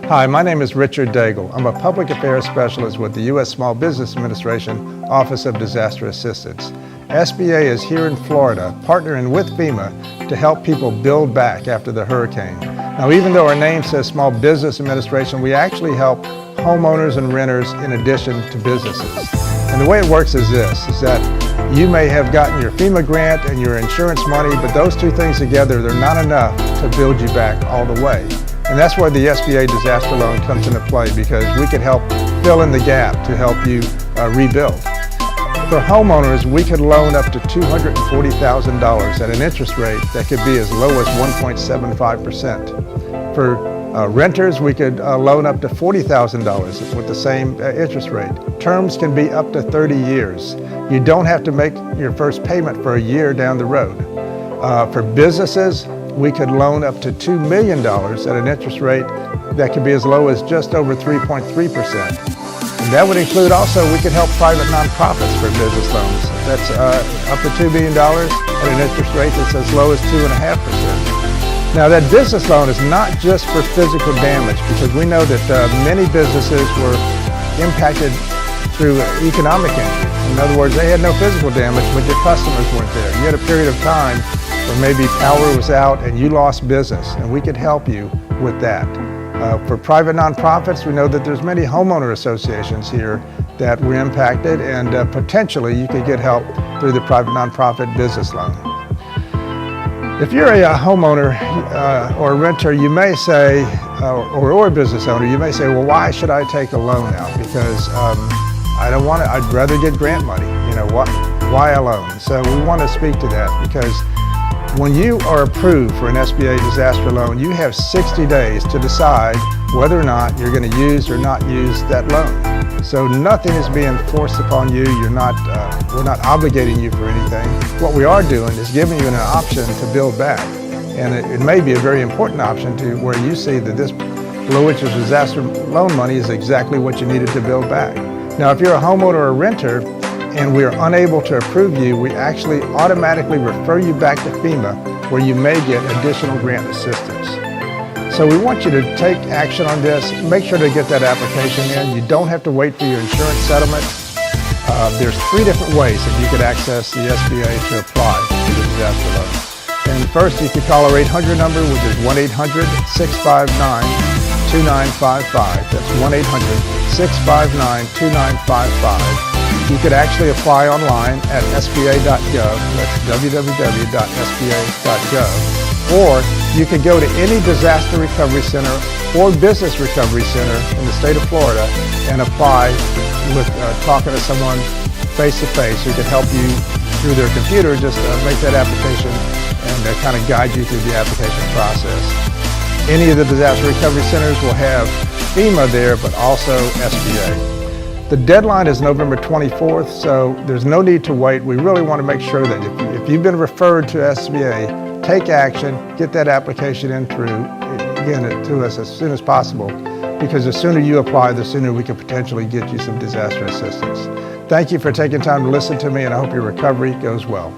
Hi, my name is Richard Daigle. I'm a public affairs specialist with the U.S. Small Business Administration Office of Disaster Assistance. SBA is here in Florida, partnering with FEMA to help people build back after the hurricane. Now, even though our name says Small Business Administration, we actually help homeowners and renters in addition to businesses. And the way it works is this, is that you may have gotten your FEMA grant and your insurance money, but those two things together, they're not enough to build you back all the way. And that's where the SBA disaster loan comes into play, because we can help fill in the gap to help you rebuild. For homeowners, we could loan up to $240,000 at an interest rate that could be as low as 1.75%. For renters, we could loan up to $40,000 with the same interest rate. Terms can be up to 30 years. You don't have to make your first payment for a year down the road. For businesses, we could loan up to $2 million at an interest rate that could be as low as just over 3.3%. And that would include also, we could help private nonprofits for business loans. That's up to $2 million at an interest rate that's as low as 2.5%. Now, that business loan is not just for physical damage, because we know that many businesses were impacted through economic injury. In other words, they had no physical damage, but your customers weren't there. You had a period of time where maybe power was out and you lost business, and we could help you with that. For private nonprofits, we know that there's many homeowner associations here that were impacted, and potentially you could get help through the private nonprofit business loan. If you're a homeowner or a renter, you may say, or a business owner, you may say, well, why should I take a loan out? Because I don't want to, I'd rather get grant money. You know, why a loan? So we want to speak to that, because when you are approved for an SBA disaster loan, you have 60 days to decide whether or not you're going to use or not use that loan. So nothing is being forced upon you. We're not obligating you for anything. What we are doing is giving you an option to build back. And it may be a very important option to where you see that this low interest disaster loan money is exactly what you needed to build back. Now, if you're a homeowner or a renter, and we are unable to approve you, we actually automatically refer you back to FEMA, where you may get additional grant assistance. So we want you to take action on this. Make sure to get that application in. You don't have to wait for your insurance settlement. There's 3 different ways that you could access the SBA to apply for the disaster loan. And first, you could call our 800 number, which is 1-800-659-2955. That's 1-800-659-2955. You could actually apply online at sba.gov, that's www.sba.gov, or you could go to any disaster recovery center or business recovery center in the state of Florida and apply with talking to someone face-to-face who can help you through their computer, just make that application and kind of guide you through the application process. Any of the disaster recovery centers will have FEMA there, but also SBA. The deadline is November 24th, so there's no need to wait. We really want to make sure that if you've been referred to SBA, take action, get that application in to us as soon as possible, because the sooner you apply, the sooner we can potentially get you some disaster assistance. Thank you for taking time to listen to me, and I hope your recovery goes well.